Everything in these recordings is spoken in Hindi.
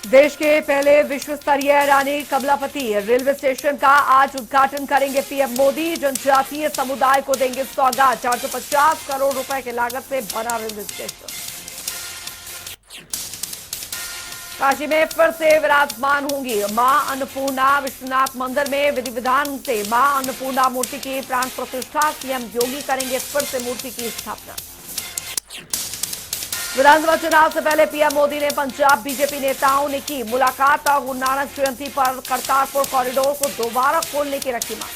देश के पहले विश्व स्तरीय रानी कमलापति रेलवे स्टेशन का आज उद्घाटन करेंगे पीएम मोदी। जनजातीय समुदाय को देंगे सौगात। 450 करोड़ रुपए की लागत से बना रेलवे स्टेशन। काशी में फिर से विराजमान होंगी मां अन्नपूर्णा। विश्वनाथ मंदिर में विधि विधान से मां अन्नपूर्णा मूर्ति की प्राण प्रतिष्ठा। सीएम योगी करेंगे फिर से मूर्ति की स्थापना। विधानसभा चुनाव से पहले पीएम मोदी ने पंजाब बीजेपी नेताओं ने की मुलाकात और गुरु नानक जयंती पर करतारपुर कॉरिडोर को दोबारा खोलने की रखी मांग।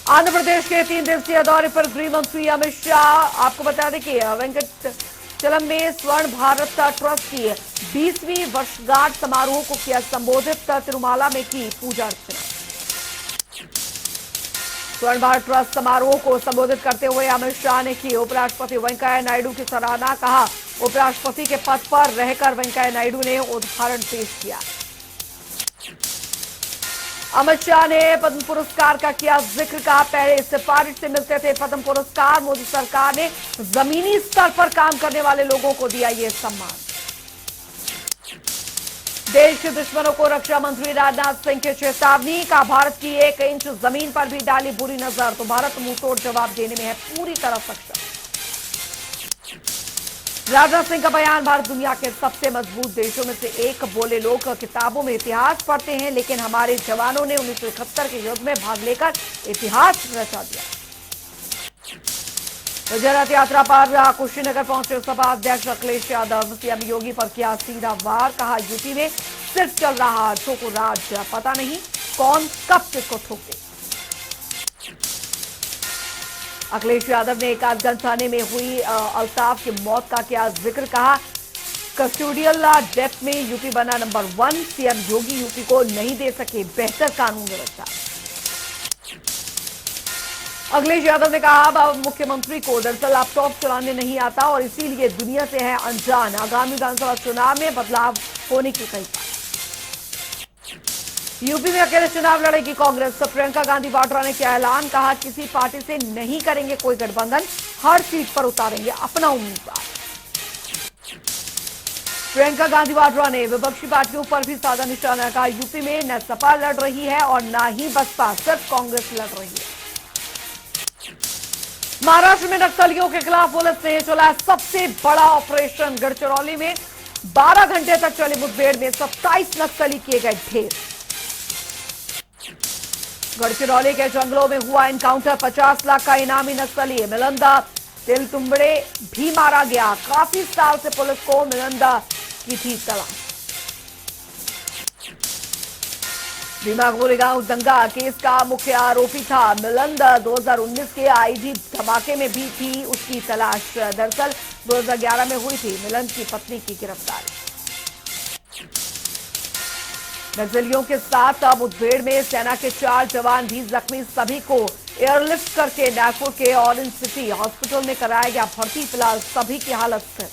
आंध्र प्रदेश के 3 दिवसीय दौरे पर गृह मंत्री अमित शाह। आपको बता दें कि वेंकटचलम में स्वर्ण भारत ट्रस्ट की 20वीं वर्षगांठ समारोह को किया संबोधित। तिरुमाला में की पूजा अर्चना। स्वर्ण भारत ट्रस्ट समारोह को संबोधित करते हुए अमित शाह ने की उपराष्ट्रपति वेंकैया नायडू की सराहना। कहा उपराष्ट्रपति के पद पर रहकर वेंकैया नायडू ने उदाहरण पेश किया। अमित शाह ने पद्म पुरस्कार का किया जिक्र। कहा पहले सिफारिश से मिलते थे पद्म पुरस्कार, मोदी सरकार ने जमीनी स्तर पर काम करने वाले लोगों को दिया ये सम्मान। देश के दुश्मनों को रक्षा मंत्री राजनाथ सिंह की चेतावनी। का भारत की 1 इंच जमीन पर भी डाली बुरी नजर तो भारत मुंहतोड़ जवाब देने में है पूरी तरह सक्षम। राजनाथ सिंह का बयान। भारत दुनिया के सबसे मजबूत देशों में से एक। बोले लोग किताबों में इतिहास पढ़ते हैं लेकिन हमारे जवानों ने 1971 के युद्ध में भाग लेकर इतिहास रचा दिया। विजय रथ यात्रा पर कुशीनगर पहुंचे सपा अध्यक्ष अखिलेश यादव। सीएम योगी पर किया सीधा वार। कहा यूपी में सिर्फ चल रहा ठोको राज, पता नहीं कौन कब किसको ठोक दे। अखिलेश यादव ने कासगंज थाने में हुई अल्ताफ की मौत का किया जिक्र। कहा कस्टोडियल डेथ में यूपी बना नंबर 1। सीएम योगी यूपी को नहीं दे सके बेहतर कानून व्यवस्था। अखिलेश यादव ने कहा मुख्यमंत्री को दरअसल लैपटॉप चलाने नहीं आता और इसीलिए दुनिया से है अनजान। आगामी विधानसभा चुनाव में बदलाव होने की कही बात। यूपी में अकेले चुनाव लड़ेगी कांग्रेस। प्रियंका गांधी वाड्रा ने किया ऐलान। कहा किसी पार्टी से नहीं करेंगे कोई गठबंधन, हर सीट पर उतारेंगे अपना उम्मीदवार। प्रियंका गांधी वाड्रा ने विपक्षी पार्टियों पर भी साधा निशाना। कहा यूपी में न सपा लड़ रही है और न ही बसपा, सिर्फ कांग्रेस लड़ रही है। महाराष्ट्र में नक्सलियों के खिलाफ पुलिस ने चलाया सबसे बड़ा ऑपरेशन। गढ़चिरौली में 12 घंटे तक चली मुठभेड़ में 27 नक्सली किए गए ढेर। गढ़चिरौली के जंगलों में हुआ एनकाउंटर। 50 लाख का इनामी नक्सली मिलंदा तिलतुंबड़े भी मारा गया। काफी साल से पुलिस को मिलंदा की थी तलाश। भीमा गोरेगांव दंगा केस का मुख्य आरोपी था मिलंद। 2019 के आईडी धमाके में भी थी उसकी तलाश। दरअसल 2011 में हुई थी मिलंद की पत्नी की गिरफ्तारी। नक्सलियों के साथ मुठभेड़ में सेना के 4 जवान भी जख्मी। सभी को एयरलिफ्ट करके नागपुर के ऑरेंज सिटी हॉस्पिटल में कराया गया भर्ती। फिलहाल सभी की हालत स्थिर।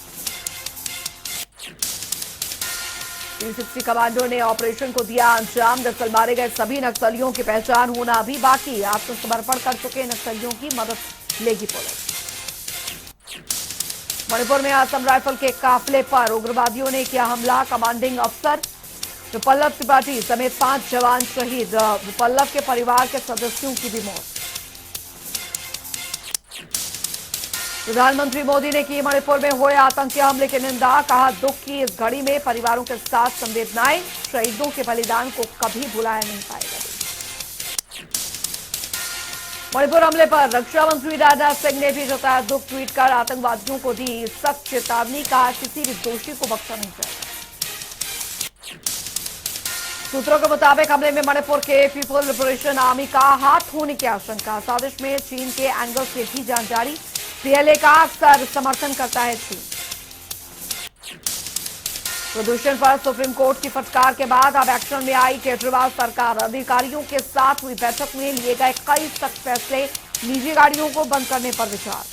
360 कमांडो ने ऑपरेशन को दिया अंजाम। दरअसल मारे गए सभी नक्सलियों की पहचान होना अभी बाकी। आत्मसमर्पण कर चुके नक्सलियों की मदद लेगी पुलिस। मणिपुर में असम राइफल के काफिले पर उग्रवादियों ने किया हमला। कमांडिंग अफसर विपल्लव त्रिपाठी समेत 5 जवान शहीद। विपल्लव के परिवार के सदस्यों की भी मौत। प्रधानमंत्री मोदी ने की मणिपुर में हुए आतंकी हमले की निंदा। कहा दुख की इस घड़ी में परिवारों के साथ संवेदनाएं। शहीदों के बलिदान को कभी भुलाया नहीं पाएगा। मणिपुर हमले पर रक्षा मंत्री राजनाथ सिंह ने भी जताया दुख। ट्वीट कर आतंकवादियों को दी सख्त चेतावनी। कहा किसी भी दोषी को बख्शा नहीं जाएगा। सूत्रों के मुताबिक हमले में मणिपुर के पीपुल लिबरेशन आर्मी का हाथ होने की आशंका। साजिश में चीन के एंगल से भी जानकारी। पीएलए का अक्सर समर्थन करता है चीन। प्रदूषण पर सुप्रीम कोर्ट की फटकार के बाद अब एक्शन में आई केजरीवाल सरकार। अधिकारियों के साथ हुई बैठक में लिए गए कई सख्त फैसले। निजी गाड़ियों को बंद करने पर विचार।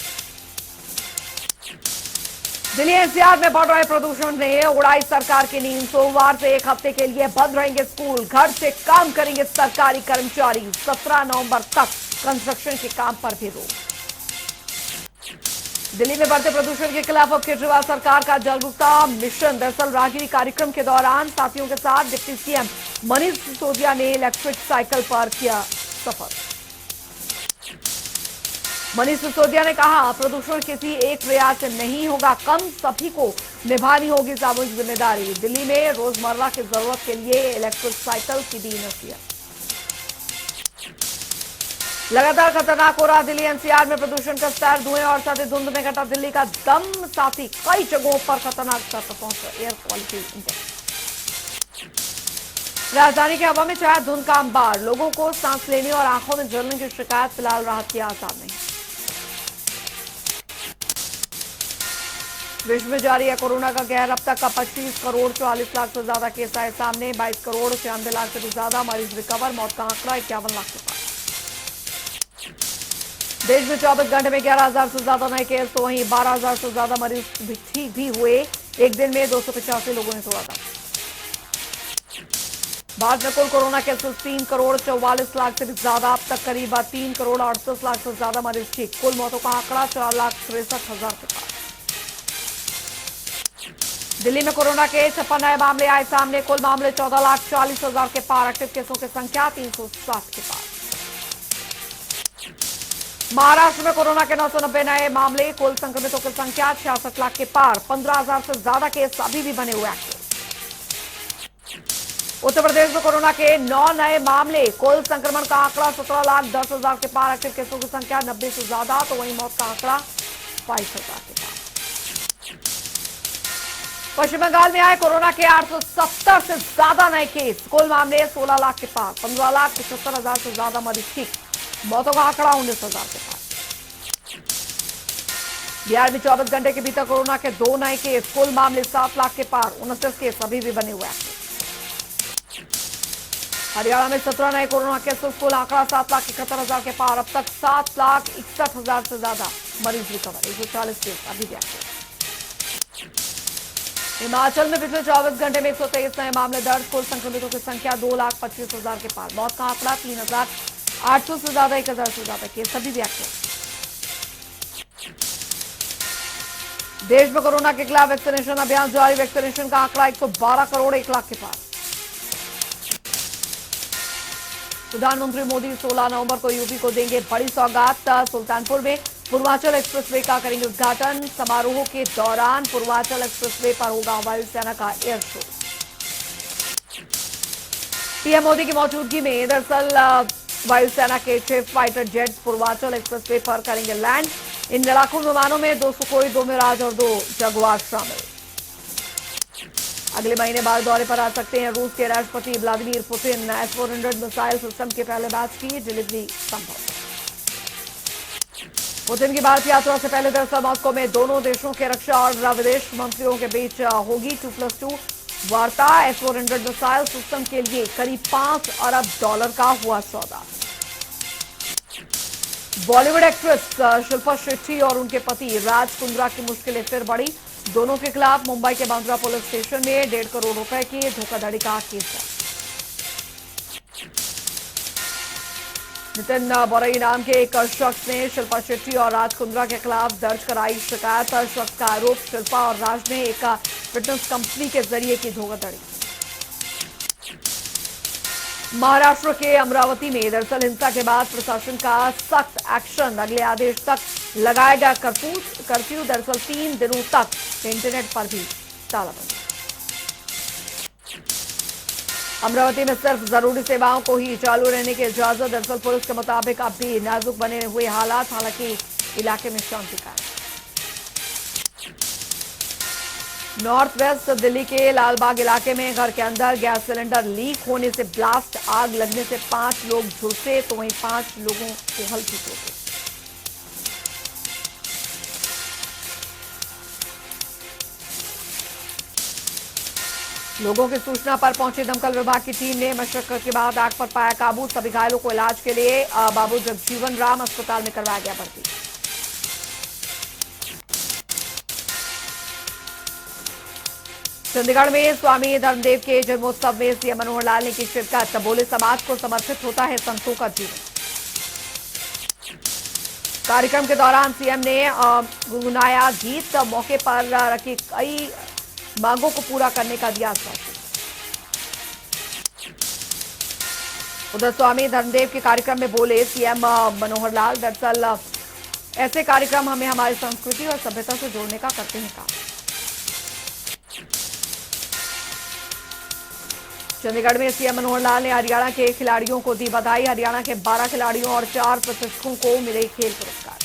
दिल्ली एनसीआर में बढ़ रहे प्रदूषण ने उड़ाई सरकार की नींद। सोमवार से 1 हफ्ते के लिए बंद रहेंगे स्कूल। घर से काम करेंगे सरकारी कर्मचारी। 17 नवंबर तक कंस्ट्रक्शन के काम पर भी रोक। दिल्ली में बढ़ते प्रदूषण के खिलाफ अब केजरीवाल सरकार का जागरूकता मिशन। दरअसल राहगिरी कार्यक्रम के दौरान साथियों के साथ डिप्टी सीएम मनीष सिसोदिया ने इलेक्ट्रिक साइकिल पर किया सफर। मनीष सिसोदिया ने कहा, प्रदूषण किसी एक प्रयास से नहीं होगा कम, सभी को निभानी होगी सामूहिक जिम्मेदारी। दिल्ली में रोजमर्रा की जरूरत के लिए इलेक्ट्रिक साइकिल की दी नसीहत। लगातार खतरनाक हो रहा दिल्ली एनसीआर में प्रदूषण का स्तर, धुएं और साथ धुंध में घटा दिल्ली का दम, साथ ही कई जगहों पर खतरनाक स्तर पर पहुंचा एयर क्वालिटी इंडेक्स। राजधानी की हवा में छाया धुंध का अंबार, लोगों को सांस लेने और आंखों में जलने की शिकायत, फिलहाल राहत के आसार नहीं। विश्व में जारी है कोरोना का कहर, अब तक का 25 करोड़ 44 लाख से ज्यादा केस आए सामने, 22 करोड़ 96 लाख से भी ज्यादा मरीज रिकवर, मौत का आंकड़ा 51 लाख के पास। देश में 24 घंटे में 11,000 से ज्यादा नए केस, तो वहीं 12,000 से ज्यादा मरीज ठीक भी हुए। एक दिन में 285 लोगों ने तोड़ा था। भारत में कुल कोरोना केसेस 3 करोड़ 44 लाख से भी ज्यादा, अब तक करीब 3 करोड़ 38 लाख से ज्यादा मरीज ठीक, कुल मौतों का आंकड़ा 4,63,000 के पास। दिल्ली में कोरोना के 56 नए मामले आए सामने, कुल मामले 14,40,000 के पार, एक्टिव केसों की संख्या 360 के पार। महाराष्ट्र में कोरोना के 990 नए मामले, कुल संक्रमितों की संख्या 66 लाख के पार, 15,000 से ज्यादा केस अभी भी बने हुए एक्टिव। उत्तर प्रदेश में कोरोना के 9 नए मामले, कुल संक्रमण का आंकड़ा 17,10,000 के पार, एक्टिव केसों की संख्या 90 से ज्यादा, तो वहीं मौत का आंकड़ा 22,000 के पार। पश्चिम बंगाल में आए कोरोना के 870 से ज्यादा नए केस, कुल मामले 16 लाख के पार, 15,75,000 से ज्यादा मरीज ठीक, मौतों का आंकड़ा 19,000 के पार। बिहार में 24 घंटे के भीतर कोरोना के 2 नए केस, कुल मामले 7 लाख के पार, 29 केस अभी भी बने हुए हैं। हरियाणा में 17 नए कोरोना केसेस, कुल आंकड़ा 7,71,000 के पार, अब तक 7,61,000 से ज्यादा मरीज रिकवर, 140 केस अभी भी एक्टिव। हिमाचल में पिछले 24 घंटे में 123 नए मामले दर्ज, कुल संक्रमितों की संख्या 2,25,000 के पार, मौत का आंकड़ा 3,800 से ज्यादा, 1,000 से ज्यादा केस अभी भी एक्टिव। देश में कोरोना के खिलाफ वैक्सीनेशन अभियान जारी, वैक्सीनेशन का आंकड़ा 112 करोड़ 1 लाख के पार। प्रधानमंत्री मोदी 16 नवंबर को यूपी को देंगे बड़ी सौगात, सुल्तानपुर में पूर्वांचल एक्सप्रेसवे का करेंगे उद्घाटन, समारोह के दौरान पूर्वांचल एक्सप्रेसवे पर होगा वायुसेना का एयर शो। पीएम मोदी की मौजूदगी में दरअसल वायुसेना के 6 फाइटर जेट्स पूर्वांचल एक्सप्रेसवे पर करेंगे लैंड। इन लड़ाकू विमानों में 2 सुखोई, 2 मिराज और 2 जगुआर शामिल। अगले महीने बाद दौरे पर आ सकते हैं रूस के राष्ट्रपति Vladimir Putin, S-400 missile system के पहले बैच की डिलीवरी संभव। पुतिन की भारत यात्रा से पहले दरअसल मॉस्को में दोनों देशों के रक्षा और विदेश मंत्रियों के बीच होगी 2+2 वार्ता। S-400 मिसाइल सिस्टम के लिए करीब $5 अरब का हुआ सौदा। बॉलीवुड एक्ट्रेस शिल्पा शेट्टी और उनके पति राज कुंद्रा की मुश्किलें फिर बढ़ी, दोनों के खिलाफ मुंबई के बांद्रा पुलिस स्टेशन में 1.5 करोड़ रुपए की धोखाधड़ी का केस है। नितिन बोरई नाम के एक शख्स ने शिल्पा शेट्टी और राज कुंद्रा के खिलाफ दर्ज कराई शिकायत। शख्स का आरोप, शिल्पा और राज ने एक फिटनेस कंपनी के जरिए की धोखाधड़ी। महाराष्ट्र के अमरावती में दरअसल हिंसा के बाद प्रशासन का सख्त एक्शन, अगले आदेश तक लगाएगा कर्फ्यू। दरअसल 3 दिनों तक इंटरनेट पर भी तालाबंदी। अमरावती में सिर्फ जरूरी सेवाओं को ही चालू रहने की इजाजत। दरअसल पुलिस के मुताबिक अब भी नाजुक बने हुए हालात, हालांकि इलाके में शांति कायम। नॉर्थ वेस्ट दिल्ली के लालबाग इलाके में घर के अंदर गैस सिलेंडर लीक होने से ब्लास्ट, आग लगने से 5 लोग झुलसे, तो वहीं 5 लोगों को हल्की चोटें। लोगों की सूचना पर पहुंची दमकल विभाग की टीम ने मशक्कत के बाद आग पर पाया काबू। सभी घायलों को इलाज के लिए बाबू जगजीवन राम अस्पताल में करवाया गया भर्ती। चंडीगढ़ में स्वामी धर्मदेव के जन्मोत्सव में सीएम मनोहर लाल ने की शिरकत, बोले समाज को समर्पित होता है संतों का जीवन। कार्यक्रम के दौरान सीएम ने गुनगुनाया गीत, मौके पर रखी कई मांगों को पूरा करने का दिया आश्वासन। उधर स्वामी धर्मदेव के कार्यक्रम में बोले सीएम मनोहर लाल, दरअसल ऐसे कार्यक्रम हमें हमारी संस्कृति और सभ्यता से जोड़ने का करते हैं काम। चंडीगढ़ में सीएम मनोहर लाल ने हरियाणा के खिलाड़ियों को दी बधाई। हरियाणा के 12 खिलाड़ियों और 4 प्रशिक्षकों को मिले खेल पुरस्कार।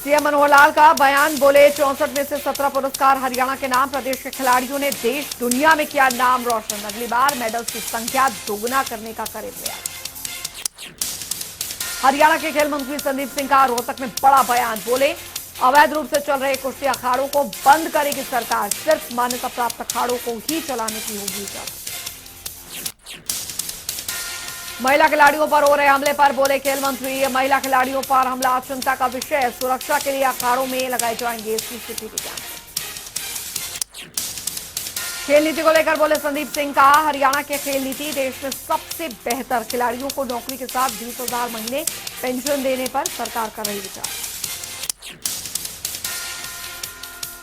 सीएम मनोहर लाल का बयान, बोले 64 में से 17 पुरस्कार हरियाणा के नाम। प्रदेश के खिलाड़ियों ने देश दुनिया में किया नाम रोशन। अगली बार मेडल्स की संख्या दोगुना करने का करे प्रयास। हरियाणा के खेल मंत्री संदीप सिंह का रोहतक में बड़ा बयान, बोले अवैध रूप से चल रहे कुश्ती अखाड़ों को बंद करेगी सरकार। सिर्फ मान्यता प्राप्त अखाड़ों को ही चलाने की होगी इजाजत। महिला खिलाड़ियों पर हो रहे हमले पर बोले खेल मंत्री, महिला खिलाड़ियों पर हमला चिंता का विषय। सुरक्षा के लिए अखाड़ों में लगाए जाएंगे सीसीटीवी कैमरे। खेल नीति को लेकर बोले संदीप सिंह का, हरियाणा की खेल नीति देश में सबसे बेहतर। खिलाड़ियों को नौकरी के साथ 20,000 महीने पेंशन देने पर सरकार कर रही विचार।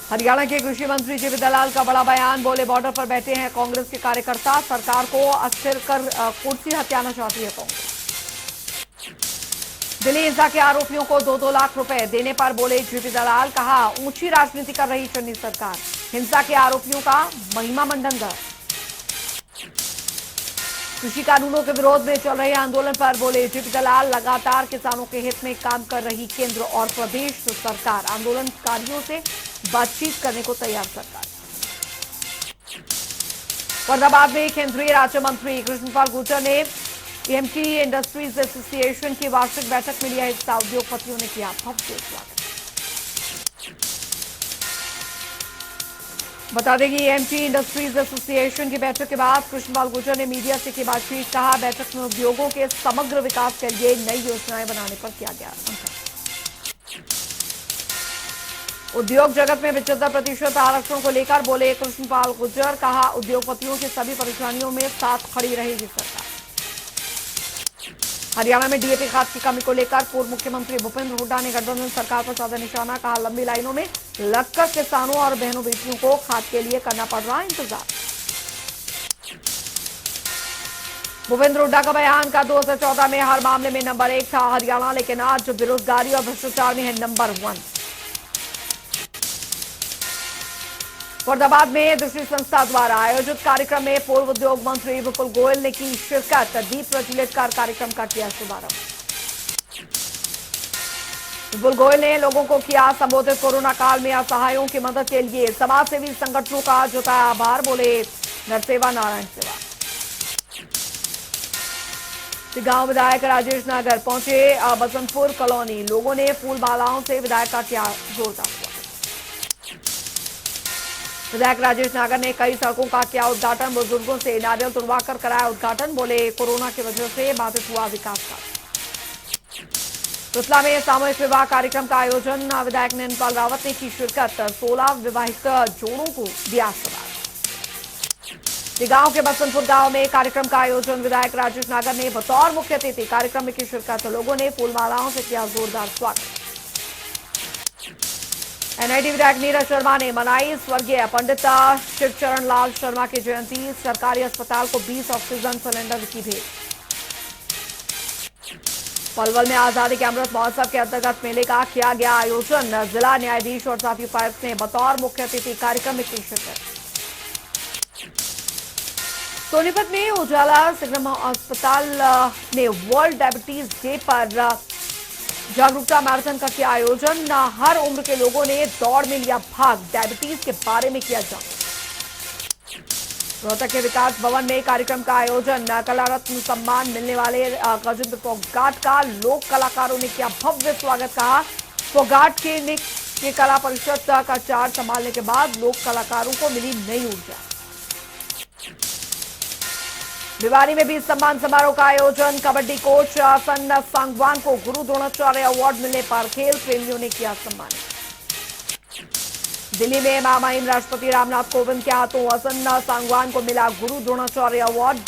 हरियाणा के कृषि मंत्री जेपी दलाल का बड़ा बयान, बोले बॉर्डर पर बैठे हैं कांग्रेस के कार्यकर्ता। सरकार को अस्थिर कर कुर्सी हथियाना चाहती है कांग्रेस। दिल्ली हिंसा के आरोपियों को 2-2 लाख रुपए देने पर बोले जेपी दलाल, कहा ऊंची राजनीति कर रही चन्नी सरकार। हिंसा के आरोपियों का महिमा मंडन कर। कृषि कानूनों के विरोध में चल रहे आंदोलन पर बोले जेपी दलाल, लगातार किसानों के हित में काम कर रही केंद्र और प्रदेश सरकार। आंदोलनकारियों से बातचीत करने को तैयार सरकार। फरीदाबाद में केंद्रीय राज्य मंत्री कृष्णपाल गुर्जर ने एमटी इंडस्ट्रीज एसोसिएशन की वार्षिक बैठक में लिया हिस्सा। उद्योगपतियों ने किया भव्य स्वागत। बता दें कि एमटी इंडस्ट्रीज एसोसिएशन की बैठक के बाद कृष्णपाल गुर्जर ने मीडिया से की बातचीत। कहा बैठक में उद्योगों के समग्र विकास के लिए नई योजनाएं बनाने पर किया गया मंथन। उद्योग जगत में 75% आरक्षण को लेकर बोले कृष्णपाल गुर्जर, कहा उद्योगपतियों की सभी परेशानियों में साथ खड़ी रहेगी सरकार। हरियाणा में डीएपी खाद की कमी को लेकर पूर्व मुख्यमंत्री भूपेंद्र हुड्डा ने गठबंधन सरकार पर साधा निशाना। कहा लंबी लाइनों में लगकर किसानों और बहनों बेटियों को खाद के लिए करना पड़ रहा है इंतजार। भूपेंद्र हुड्डा का बयान, का 2014 में हर मामले में नंबर 1 था हरियाणा, लेकिन आज बेरोजगारी और भ्रष्टाचार में है नंबर 1। फरीदाबाद में दूसरी संस्था द्वारा आयोजित कार्यक्रम में पूर्व उद्योग मंत्री विपुल गोयल ने की शिरकत। दीप प्रज्वलित कर कार्यक्रम का किया शुभारंभ। विपुल गोयल ने लोगों को किया संबोधित। कोरोना काल में असहायों की मदद के लिए समाजसेवी संगठनों का जताया आभार। बोले नरसेवा नारायण सेवा। गांव विधायक राजेश नागर पहुंचे बसंतपुर कॉलोनी। लोगों ने फूल मालाओं से विधायक का किया जोरदार स्वागत। विधायक राजेश नागर ने कई सड़कों का किया उद्घाटन। बुजुर्गों से नारियल तुड़वाकर कराया उद्घाटन। बोले कोरोना की वजह से बाधित हुआ विकास का। रुतला में सामूहिक विवाह कार्यक्रम का आयोजन। विधायक नैनपाल रावत ने की शिरकत। 16 विवाहित जोड़ों को दिया आशीर्वाद। गांव के बसंतपुर गांव में कार्यक्रम का आयोजन। विधायक राजेश नागर ने बतौर मुख्य अतिथि कार्यक्रम में की शिरकत। लोगों ने फूलमालाओं से किया जोरदार स्वागत। एनआईटी विधायक नीरज शर्मा ने मनाई स्वर्गीय पंडित शिवचरण लाल शर्मा की जयंती। सरकारी अस्पताल को 20 ऑक्सीजन सिलेंडर की भेंट। पलवल में आजादी के अमृत महोत्सव के अंतर्गत मेले का किया गया आयोजन। जिला न्यायाधीश और साथी उपायुक्त ने बतौर मुख्य अतिथि कार्यक्रम में की शिरकत। सोनीपत में उजाला सिग्नम अस्पताल ने वर्ल्ड डायबिटीज डे पर जागरूकता मैराथन का किया आयोजन। हर उम्र के लोगों ने दौड़ में लिया भाग। डायबिटीज के बारे में किया जागरूक। रोहतक के विकास भवन में कार्यक्रम का आयोजन। कला रत्न सम्मान मिलने वाले गजेंद्र फोगाट का लोक कलाकारों ने किया भव्य स्वागत। कहा फोगाट के कला परिषद का चार्ज संभालने के बाद लोक कलाकारों को मिली नई ऊर्जा। भिवानी में भी सम्मान समारोह का आयोजन। कबड्डी कोच असन सांगवान को गुरु द्रोणाचार्य अवार्ड मिलने पर खेल प्रेमियों ने किया सम्मानित। दिल्ली में महामहिम राष्ट्रपति रामनाथ कोविंद के हाथों असन सांगवान को मिला गुरु द्रोणाचार्य अवार्ड।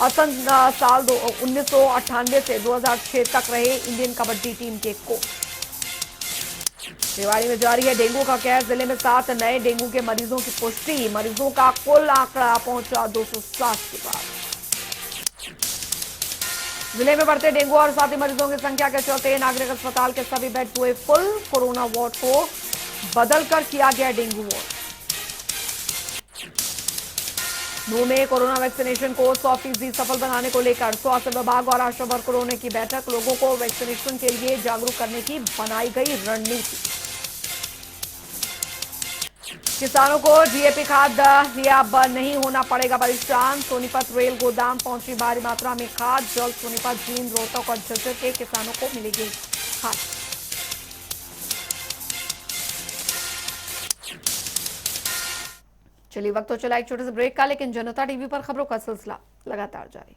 और साल 1998 से 2006 तक रहे इंडियन कबड्डी टीम के कोच। रेवाड़ी में जारी है डेंगू का कहर, जिले में 7 नए डेंगू के मरीजों की पुष्टि, मरीजों का कुल आंकड़ा पहुंचा 207 के पार। जिले में बढ़ते डेंगू और साथी मरीजों की संख्या के चलते नागरिक अस्पताल के सभी बेड हुए फुल, कोरोना वार्ड को बदलकर किया गया डेंगू वार्ड। नूंह में कोरोना वैक्सीनेशन को 100% सफल बनाने को लेकर स्वास्थ्य विभाग और आशा वर्करों ने की बैठक, लोगों को वैक्सीनेशन के लिए जागरूक करने की बनाई गई रणनीति। किसानों को डीएपी खाद लिया अब नहीं होना पड़ेगा परेशान, सोनीपत रेल गोदाम पहुंची भारी मात्रा में खाद, जल्द सोनीपत, जींद, रोहतक और झज्जर के किसानों को मिलेगी खाद। चलिए वक्त तो चला एक छोटे से ब्रेक का, लेकिन जनता टीवी पर खबरों का सिलसिला लगातार जारी।